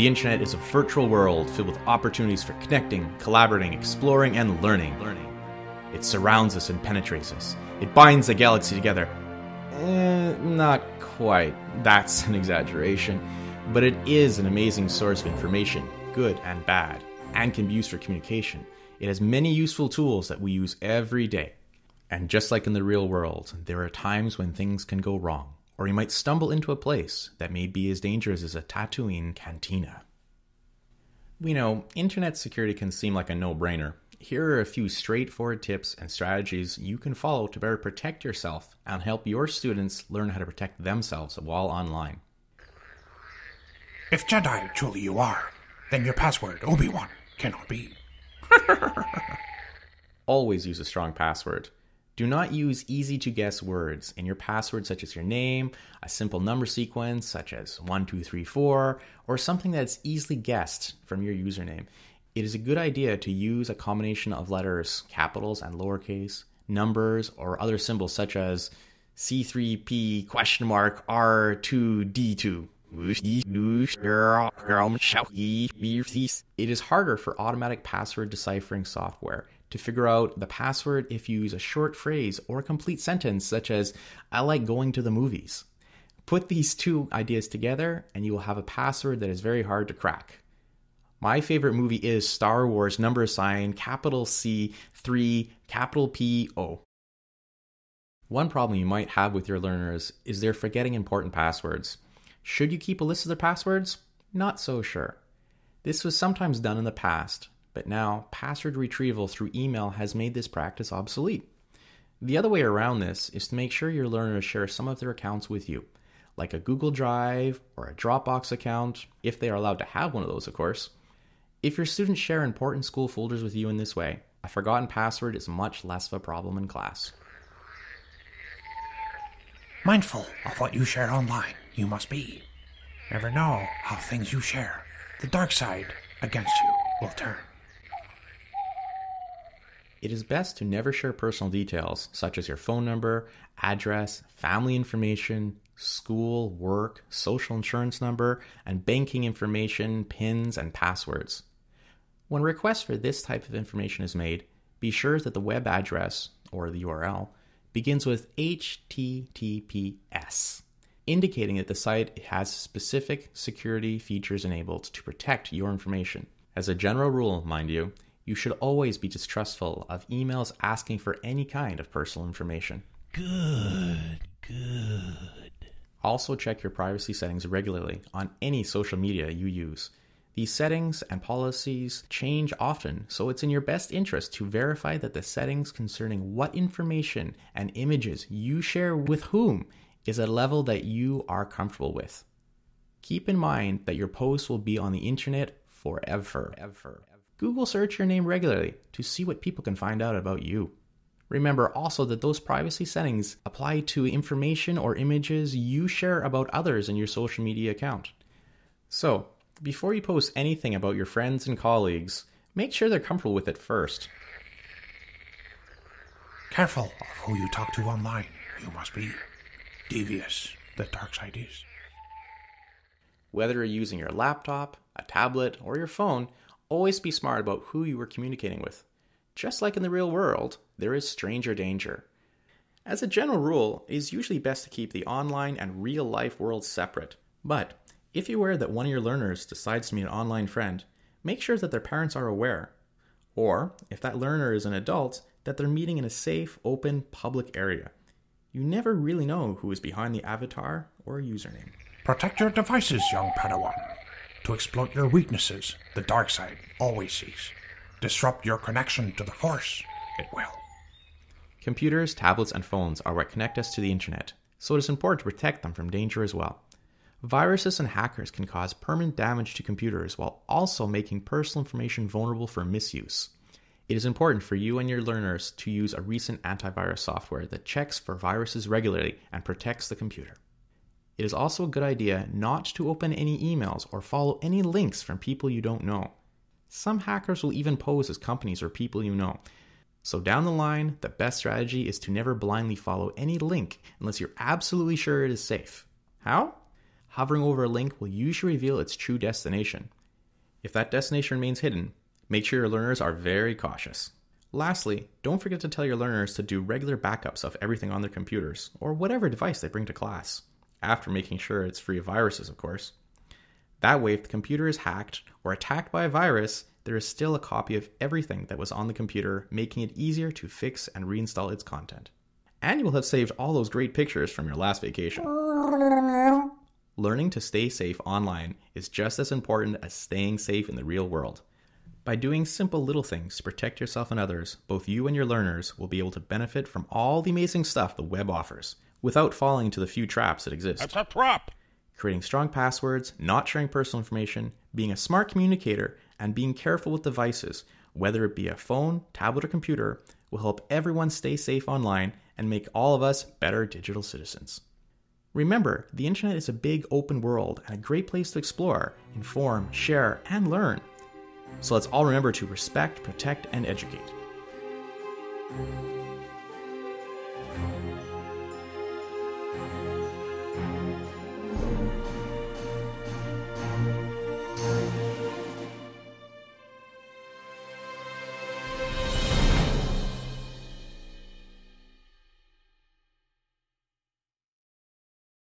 The internet is a virtual world filled with opportunities for connecting, collaborating, exploring, and learning. It surrounds us and penetrates us. It binds the galaxy together. Not quite. That's an exaggeration. But it is an amazing source of information, good and bad, and can be used for communication. It has many useful tools that we use every day. And just like in the real world, there are times when things can go wrong, or you might stumble into a place that may be as dangerous as a Tatooine cantina. We know internet security can seem like a no-brainer. Here are a few straightforward tips and strategies you can follow to better protect yourself and help your students learn how to protect themselves while online. If Jedi truly you are, then your password, Obi-Wan, cannot be. Always use a strong password. Do not use easy-to-guess words in your password, such as your name, a simple number sequence such as 1234, or something that's easily guessed from your username. It is a good idea to use a combination of letters, capitals and lowercase, numbers, or other symbols such as C3P R2D2. It is harder for automatic password deciphering software to figure out the password if you use a short phrase or a complete sentence such as, "I like going to the movies." Put these two ideas together and you will have a password that is very hard to crack. My favorite movie is Star Wars capital C 3 capital P O. One problem you might have with your learners is they're forgetting important passwords. Should you keep a list of their passwords? Not so sure. This was sometimes done in the past, but now password retrieval through email has made this practice obsolete. The other way around this is to make sure your learners share some of their accounts with you, like a Google Drive or a Dropbox account, if they are allowed to have one of those, of course. If your students share important school folders with you in this way, a forgotten password is much less of a problem in class. Mindful of what you share online, you must be. Never know how things you share, the dark side against you, will turn. It is best to never share personal details such as your phone number, address, family information, school, work, social insurance number, and banking information, PINs, and passwords. When a request for this type of information is made, be sure that the web address, or the URL, begins with HTTPS, indicating that the site has specific security features enabled to protect your information. As a general rule, mind you, you should always be distrustful of emails asking for any kind of personal information. Good. Also check your privacy settings regularly on any social media you use. These settings and policies change often, so it's in your best interest to verify that the settings concerning what information and images you share with whom is at a level that you are comfortable with. Keep in mind that your posts will be on the internet forever. Google search your name regularly to see what people can find out about you. Remember also that those privacy settings apply to information or images you share about others in your social media account. So, before you post anything about your friends and colleagues, make sure they're comfortable with it first. Careful of who you talk to online, you must be. Devious, the dark side is. Whether you're using your laptop, a tablet, or your phone, always be smart about who you are communicating with. Just like in the real world, there is stranger danger. As a general rule, it is usually best to keep the online and real-life worlds separate. But if you're aware that one of your learners decides to meet an online friend, make sure that their parents are aware. Or, if that learner is an adult, that they're meeting in a safe, open, public area. You never really know who is behind the avatar or username. Protect your devices, young Padawan. To exploit your weaknesses, the dark side always seeks. Disrupt your connection to the Force, it will. Computers, tablets, and phones are what connect us to the internet, so it is important to protect them from danger as well. Viruses and hackers can cause permanent damage to computers while also making personal information vulnerable for misuse. It is important for you and your learners to use a recent antivirus software that checks for viruses regularly and protects the computer. It is also a good idea not to open any emails or follow any links from people you don't know. Some hackers will even pose as companies or people you know. So down the line, the best strategy is to never blindly follow any link unless you're absolutely sure it is safe. How? Hovering over a link will usually reveal its true destination. If that destination remains hidden, make sure your learners are very cautious. Lastly, don't forget to tell your learners to do regular backups of everything on their computers, or whatever device they bring to class, after making sure it's free of viruses, of course. That way, if the computer is hacked or attacked by a virus, there is still a copy of everything that was on the computer, making it easier to fix and reinstall its content. And you will have saved all those great pictures from your last vacation. Learning to stay safe online is just as important as staying safe in the real world. By doing simple little things to protect yourself and others, both you and your learners will be able to benefit from all the amazing stuff the web offers, without falling into the few traps that exist. That's a trap! Creating strong passwords, not sharing personal information, being a smart communicator, and being careful with devices, whether it be a phone, tablet, or computer, will help everyone stay safe online and make all of us better digital citizens. Remember, the internet is a big open world and a great place to explore, inform, share, and learn. So let's all remember to respect, protect, and educate.